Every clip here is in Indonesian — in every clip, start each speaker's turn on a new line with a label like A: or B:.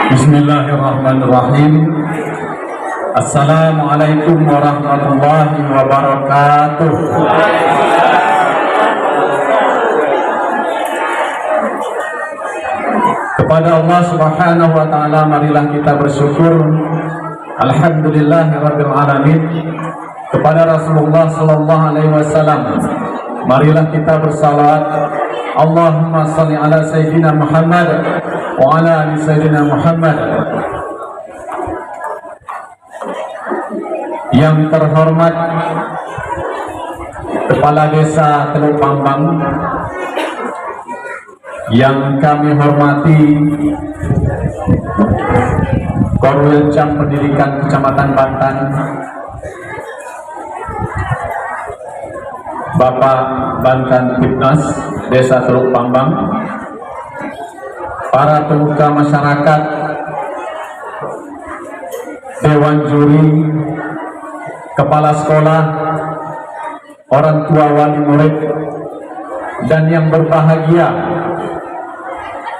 A: Bismillahirrahmanirrahim. Assalamualaikum warahmatullahi wabarakatuh. Kepada Allah Subhanahu wa taala marilah kita bersyukur. Alhamdulillahirabbil alamin. Kepada Rasulullah sallallahu alaihi wasallam marilah kita bersalawat. Allahumma shalli ala sayyidina Muhammad wa ala ali sayyidina Muhammad. Yang terhormat Kepala Desa Teluk Pambang, yang kami hormati Korwil Cam Pendidikan Kecamatan Bantan, Bapak Bantan Fitnas Desa Teluk Pambang, para pemuka masyarakat, Dewan Juri, Kepala Sekolah, orang tua wali murid, dan yang berbahagia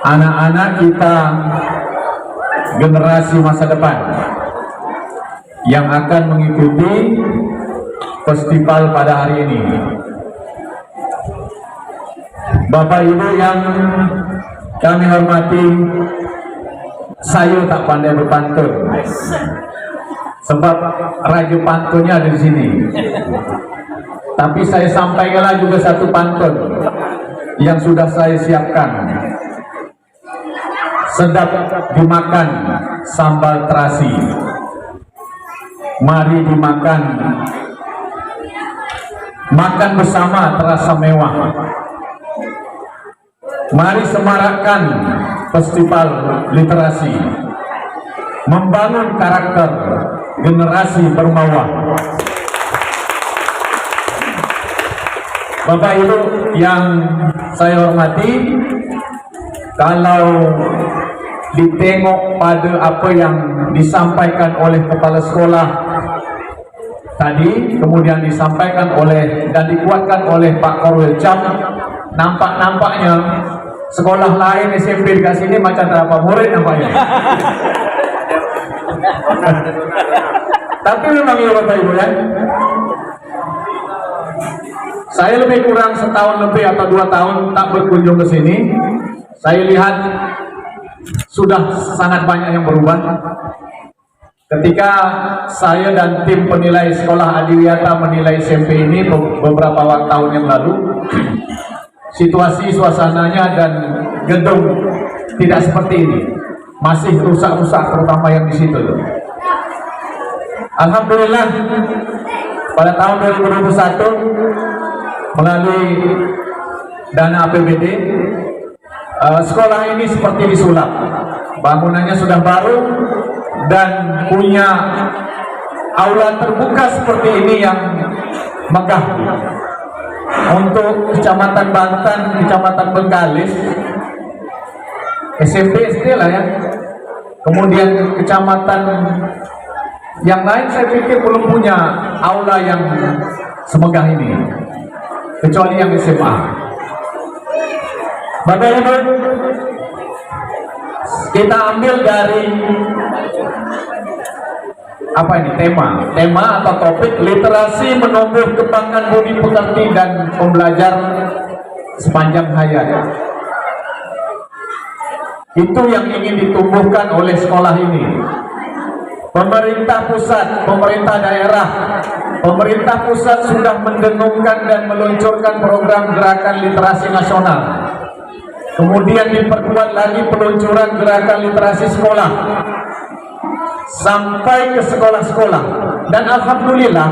A: anak-anak kita generasi masa depan yang akan mengikuti festival pada hari ini. Bapak Ibu yang kami hormati, saya tak pandai berpantun, sebab raja pantunnya ada di sini. Tapi saya sampaikanlah juga satu pantun yang sudah saya siapkan. Sedap dimakan sambal terasi, mari dimakan, makan bersama terasa mewah. Mari semarakkan festival literasi, membangun karakter generasi bermawah. Bapak Ibu yang saya hormati, kalau ditengok pada apa yang disampaikan oleh kepala sekolah tadi, kemudian disampaikan oleh dan dikuatkan oleh Pak Korwil Cam, nampaknya sekolah lain SMP di sini macam berapa murid nampaknya. Tapi memang ya Bapak Ibu ya, saya lebih kurang setahun lebih atau 2 tahun tak berkunjung ke sini. Saya lihat sudah sangat banyak yang berubah. Ketika saya dan tim penilai sekolah Adiwiyata menilai SMP ini beberapa tahun yang lalu, situasi suasananya dan gedung tidak seperti ini, masih rusak-rusak, terutama yang di situ. Alhamdulillah pada tahun 2021 melalui dana APBD, sekolah ini seperti disulap. Bangunannya sudah baru dan punya aula terbuka seperti ini yang megah. Untuk Kecamatan Bantan, Kecamatan Bengkalis, SMP SD lah ya. Kemudian kecamatan yang lain saya pikir belum punya aula yang semegah ini, kecuali yang SMA. Bapak Ibu, kita ambil dari apa ini, tema atau topik literasi menumbuh kembangkan budi pekerti dan pembelajar sepanjang hayat. Itu yang ingin ditumbuhkan oleh sekolah ini. Pemerintah pusat, pemerintah daerah, pemerintah pusat sudah mendengungkan dan meluncurkan program gerakan literasi nasional. Kemudian diperkuat lagi peluncuran gerakan literasi sekolah sampai ke sekolah-sekolah. Dan alhamdulillah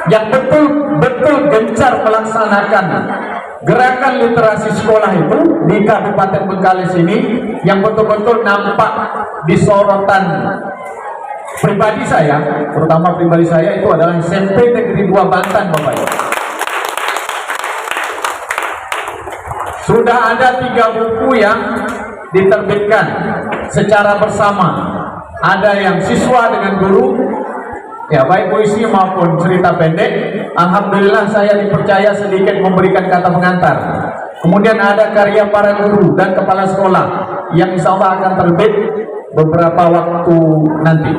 A: yang betul-betul gencar melaksanakan gerakan literasi sekolah itu di Kabupaten Bengkalis ini, yang betul-betul nampak di sorotan pribadi saya, terutama pribadi saya, itu adalah SMP Negeri 2 Bantan, Bapak Ibu. Sudah ada 3 buku yang diterbitkan secara bersama. Ada yang siswa dengan guru, ya baik puisi maupun cerita pendek. Alhamdulillah saya dipercaya sedikit memberikan kata pengantar. Kemudian ada karya para guru dan kepala sekolah. yang insya Allah akan terbit beberapa waktu nanti.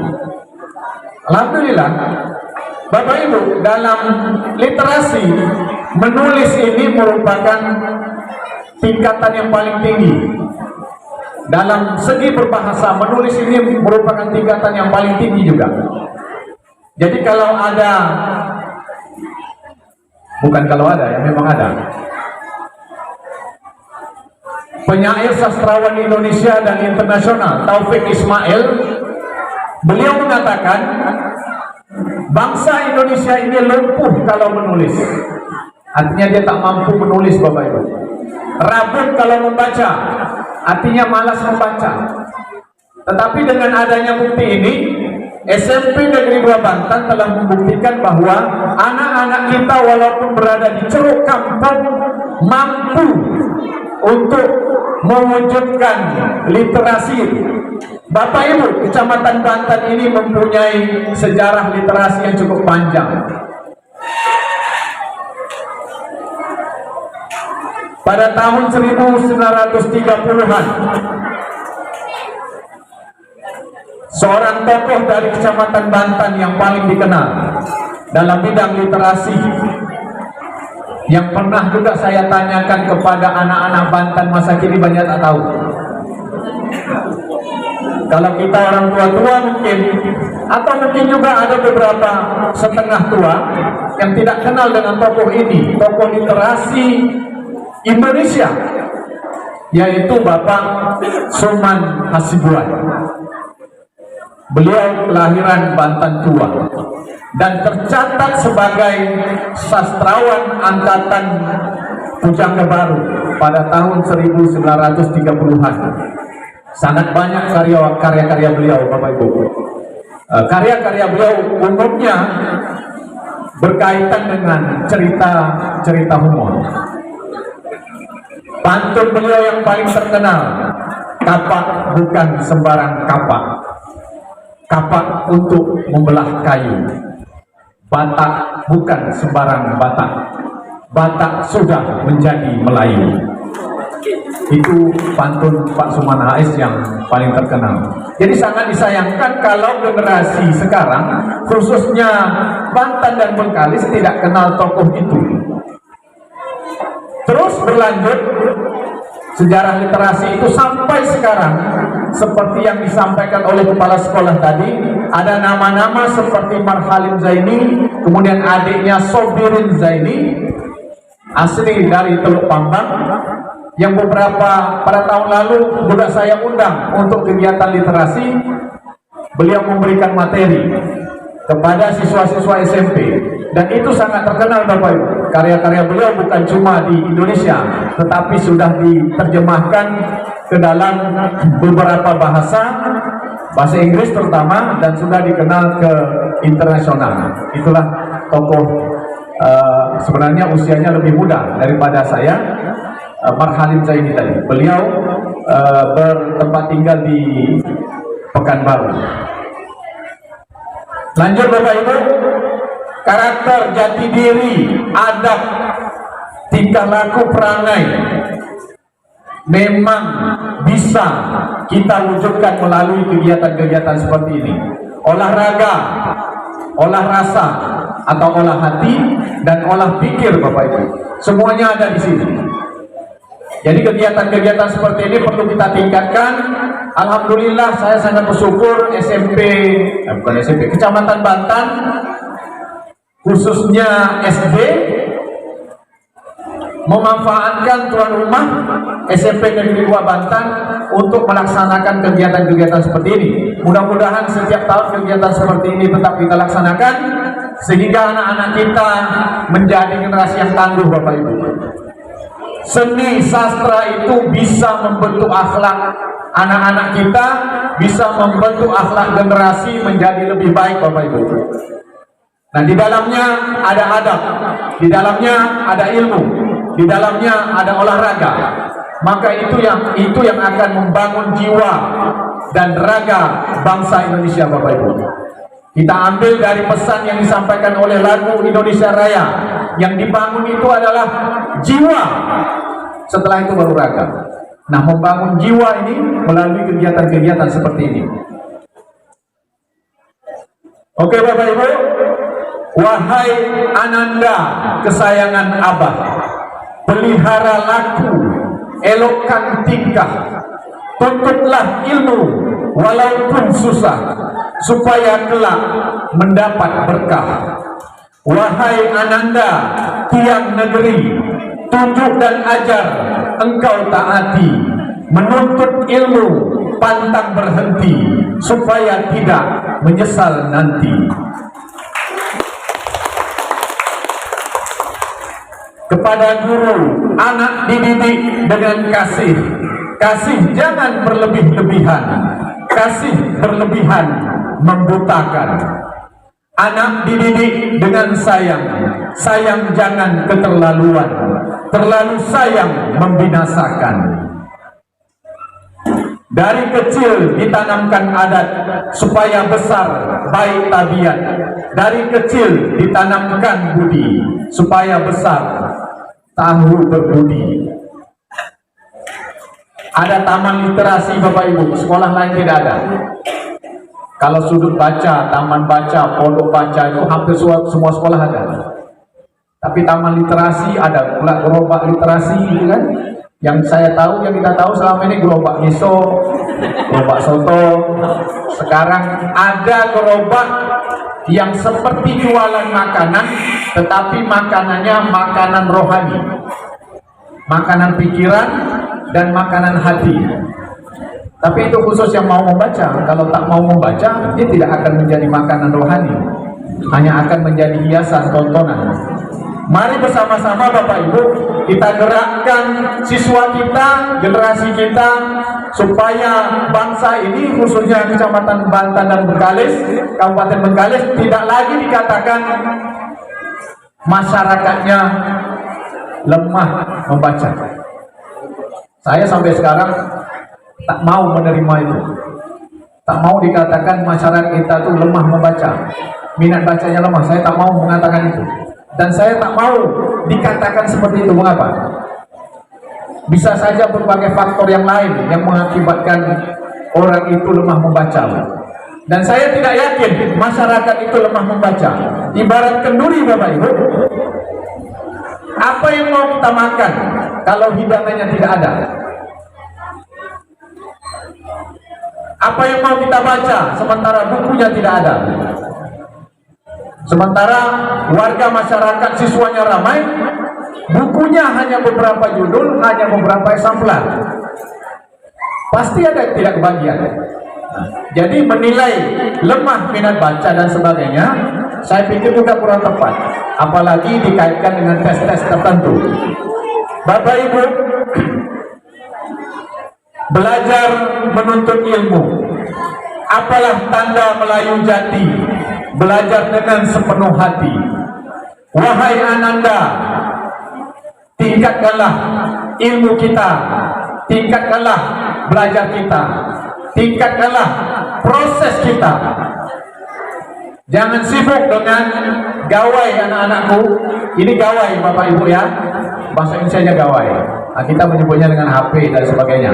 A: Alhamdulillah, Bapak Ibu, dalam literasi menulis ini merupakan tingkatan yang paling tinggi. Dalam segi berbahasa, menulis ini merupakan tingkatan yang paling tinggi juga. Jadi kalau ada, bukan kalau ada, ya memang ada, penyair sastrawan Indonesia dan internasional Taufik Ismail, beliau mengatakan bangsa Indonesia ini lumpuh kalau menulis. Artinya dia tak mampu menulis, Bapak Ibu. Rabun kalau membaca, artinya malas membaca. Tetapi dengan adanya bukti ini, SMP Negeri 2 Banten telah membuktikan bahwa anak-anak kita walaupun berada di ceruk kampung mampu untuk mewujudkan literasi. Bapak Ibu, Kecamatan Banten ini mempunyai sejarah literasi yang cukup panjang. Pada tahun 1930-an, seorang tokoh dari Kecamatan Banten yang paling dikenal dalam bidang literasi, yang pernah juga saya tanyakan kepada anak-anak Banten masa kini banyak tak tahu. Kalau kita orang tua-tua mungkin, atau mungkin juga ada beberapa setengah tua yang tidak kenal dengan tokoh ini, tokoh literasi Indonesia, yaitu Bapak Suman Hasibuan. Beliau kelahiran Banten Tua dan tercatat sebagai sastrawan angkatan Pujangga Baru pada tahun 1930-an. Sangat banyak karya-karya beliau, Bapak Ibu. Karya-karya beliau umumnya berkaitan dengan cerita humor. Pantun beliau yang paling terkenal, kapak bukan sembarang kapak, kapak untuk membelah kayu, batak bukan sembarang batak, batak sudah menjadi Melayu. Itu pantun Pak Suman HS yang paling terkenal. Jadi sangat disayangkan kalau generasi sekarang, khususnya Banten dan Bengkalis, tidak kenal tokoh itu. Terus berlanjut sejarah literasi itu sampai sekarang, seperti yang disampaikan oleh kepala sekolah tadi, ada nama-nama seperti Marhalim Zaini, kemudian adiknya Sobirin Zaini, asli dari Teluk Pambang, yang beberapa pada tahun lalu juga saya undang untuk kegiatan literasi. Beliau memberikan materi kepada siswa-siswa SMP, dan itu sangat terkenal, Bapak Ibu. Karya-karya beliau bukan cuma di Indonesia, tetapi sudah diterjemahkan ke dalam beberapa bahasa Inggris terutama, dan sudah dikenal ke internasional. Itulah tokoh, sebenarnya usianya lebih muda daripada saya, Marhalim Zaini tadi. Beliau bertempat tinggal di Pekanbaru. Lanjut, Bapak Ibu, karakter, jati diri, adab, tingkah laku, perangai memang bisa kita wujudkan melalui kegiatan-kegiatan seperti ini. Olahraga, olah rasa atau olah hati, dan olah pikir, Bapak Ibu, semuanya ada di sini. Jadi kegiatan-kegiatan seperti ini perlu kita tingkatkan. Alhamdulillah, saya sangat bersyukur Kecamatan Banten, khususnya SD, memanfaatkan tuan rumah SMP Negeri 2 Banten untuk melaksanakan kegiatan-kegiatan seperti ini. Mudah-mudahan setiap tahun kegiatan seperti ini tetap kita laksanakan, sehingga anak-anak kita menjadi generasi yang tangguh, Bapak Ibu. Seni sastra itu bisa membentuk akhlak anak-anak kita, bisa membentuk akhlak generasi menjadi lebih baik, Bapak Ibu. Nah, di dalamnya ada adab, di dalamnya ada ilmu, di dalamnya ada olahraga. Maka itu yang akan membangun jiwa dan raga bangsa Indonesia, Bapak Ibu. Kita ambil dari pesan yang disampaikan oleh lagu Indonesia Raya. Yang dibangun itu adalah jiwa, setelah itu baru raga. Nah, membangun jiwa ini melalui kegiatan-kegiatan seperti ini. Oke Bapak Ibu, wahai ananda kesayangan Abah, pelihara laku, elokkan tingkah, tuntutlah ilmu walaupun susah, supaya kelak mendapat berkah. Wahai ananda tiang negeri, tunjuk dan ajar engkau taati, menuntut ilmu pantang berhenti, supaya tidak menyesal nanti. Kepada guru, anak dididik dengan kasih. Kasih jangan berlebih-lebihan, kasih berlebihan membutakan. Anak dididik dengan sayang, sayang jangan keterlaluan, terlalu sayang membinasakan. Dari kecil ditanamkan adat supaya besar baik tabiat. Dari kecil ditanamkan budi supaya besar tahu berbudi. Ada taman literasi Bapak Ibu, sekolah lain tidak ada. Kalau sudut baca, taman baca, pondok baca itu hampir semua sekolah ada. Tapi taman literasi ada pula, gerobak literasi gitu kan. Yang saya tahu, yang kita tahu selama ini gerobak miso, gerobak soto. Sekarang ada gerobak yang seperti jualan makanan, tetapi makanannya makanan rohani, makanan pikiran dan makanan hati. Tapi itu khusus yang mau membaca. Kalau tak mau membaca, dia tidak akan menjadi makanan rohani, hanya akan menjadi hiasan tontonan. Mari bersama-sama Bapak Ibu kita gerakkan siswa kita, generasi kita, supaya bangsa ini khususnya Kecamatan Bantan dan Bengkalis, Kabupaten Bengkalis, tidak lagi dikatakan masyarakatnya lemah membaca. Saya sampai sekarang tak mau menerima itu. Tak mau dikatakan masyarakat kita itu lemah membaca, minat bacanya lemah. Saya tak mau mengatakan itu. Dan saya tak mau dikatakan seperti itu. Mengapa? Bisa saja berbagai faktor yang lain yang mengakibatkan orang itu lemah membaca. Dan saya tidak yakin masyarakat itu lemah membaca. Ibarat kenduri Bapak Ibu. Apa yang mau kita makan kalau hidangannya tidak ada? Apa yang mau kita baca sementara bukunya tidak ada? Sementara warga masyarakat siswanya ramai, bukunya hanya beberapa judul, hanya beberapa eksemplar. Pasti ada yang tidak kebagian. Jadi menilai lemah minat baca dan sebagainya, saya pikir juga kurang tepat. Apalagi dikaitkan dengan tes-tes tertentu. Bapak Ibu, belajar menuntut ilmu, apalah tanda Melayu jati, belajar dengan sepenuh hati. Wahai ananda, tingkatkanlah ilmu kita, tingkatkanlah belajar kita, tingkatkanlah proses kita. Jangan sibuk dengan gawai anak-anakku. Ini gawai Bapak Ibu ya, bahasa Indonesia gawai. Nah, kita menyebutnya dengan HP dan sebagainya.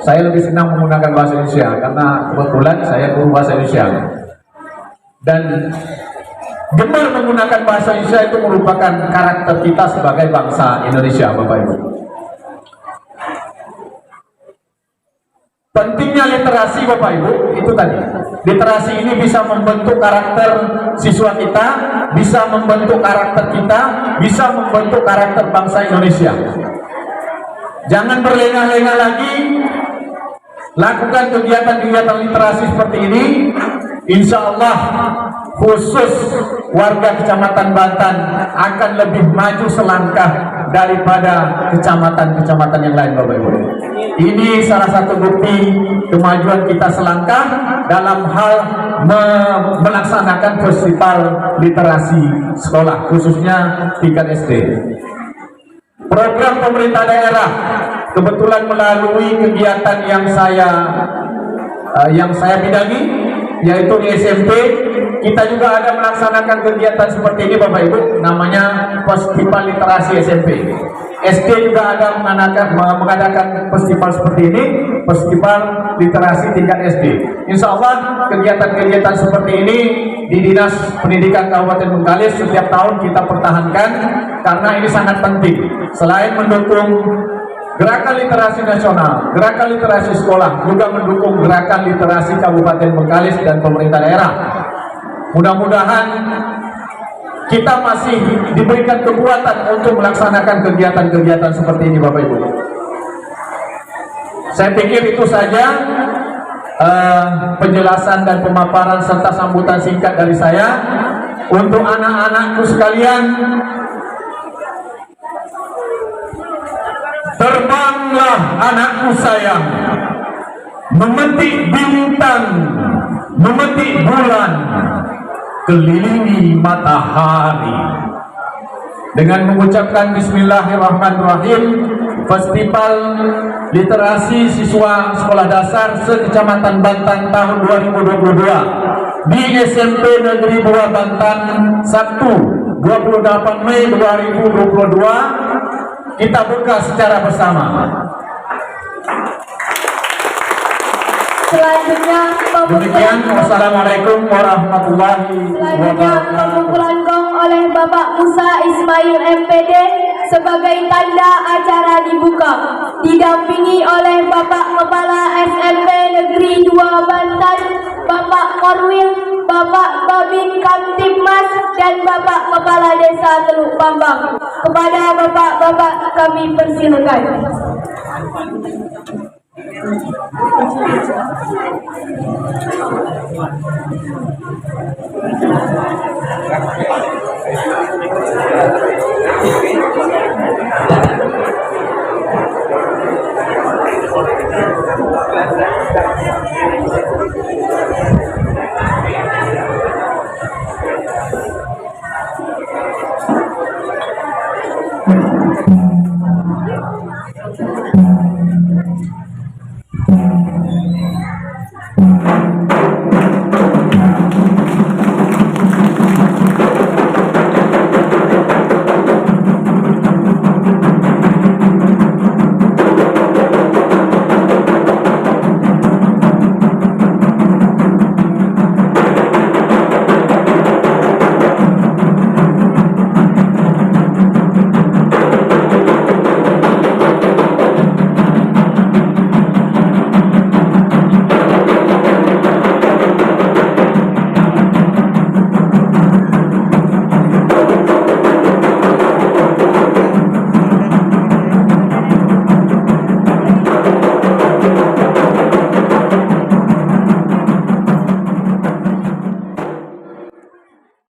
A: Saya lebih senang menggunakan bahasa Indonesia karena kebetulan saya guru bahasa Indonesia. Dan gemar menggunakan bahasa Indonesia itu merupakan karakter kita sebagai bangsa Indonesia, Bapak Ibu. Pentingnya literasi Bapak Ibu, itu tadi. Literasi ini bisa membentuk karakter siswa kita, bisa membentuk karakter kita, bisa membentuk karakter bangsa Indonesia. Jangan berlengah-lengah lagi, lakukan kegiatan-kegiatan literasi seperti ini. Insya Allah khusus warga Kecamatan Bantan akan lebih maju selangkah daripada kecamatan-kecamatan yang lain, Bapak Ibu. Ini salah satu bukti kemajuan kita selangkah dalam hal melaksanakan festival literasi sekolah, khususnya tingkat SD. Program pemerintah daerah kebetulan melalui kegiatan yang saya bidangi, yaitu di SMP, kita juga ada melaksanakan kegiatan seperti ini Bapak Ibu, namanya Festival Literasi SMP. SD juga ada mengadakan festival seperti ini, Festival Literasi tingkat SD. Insya Allah kegiatan-kegiatan seperti ini di Dinas Pendidikan Kabupaten Bengkalis setiap tahun kita pertahankan karena ini sangat penting. Selain mendukung gerakan literasi nasional, gerakan literasi sekolah, juga mendukung gerakan literasi Kabupaten Bengkalis dan pemerintah daerah. Mudah-mudahan kita masih diberikan kekuatan untuk melaksanakan kegiatan-kegiatan seperti ini Bapak Ibu. Saya pikir itu saja penjelasan dan pemaparan serta sambutan singkat dari saya. Untuk anak-anakku sekalian, terbanglah anakku sayang, memetik bintang, memetik bulan, kelilingi matahari. Dengan mengucapkan Bismillahirrahmanirrahim, Festival Literasi Siswa Sekolah Dasar se-Kecamatan Bantan tahun 2022 di SMP Negeri 2 Bantan, Sabtu 28 Mei 2022 kita buka secara bersama.
B: Selanjutnya
A: Demikian, wassalamualaikum warahmatullahi wabarakatuh.
B: pemukulan gong oleh Bapak Musa Ismail MPD sebagai tanda acara dibuka, didampingi oleh Bapak Kepala SMP Negeri 2 Bantan, Bapak Korwil, Bapak Babin Kamtibmas, dan Bapak Kepala Desa Teluk Pambang. Kepada bapak-bapak kami persilakan.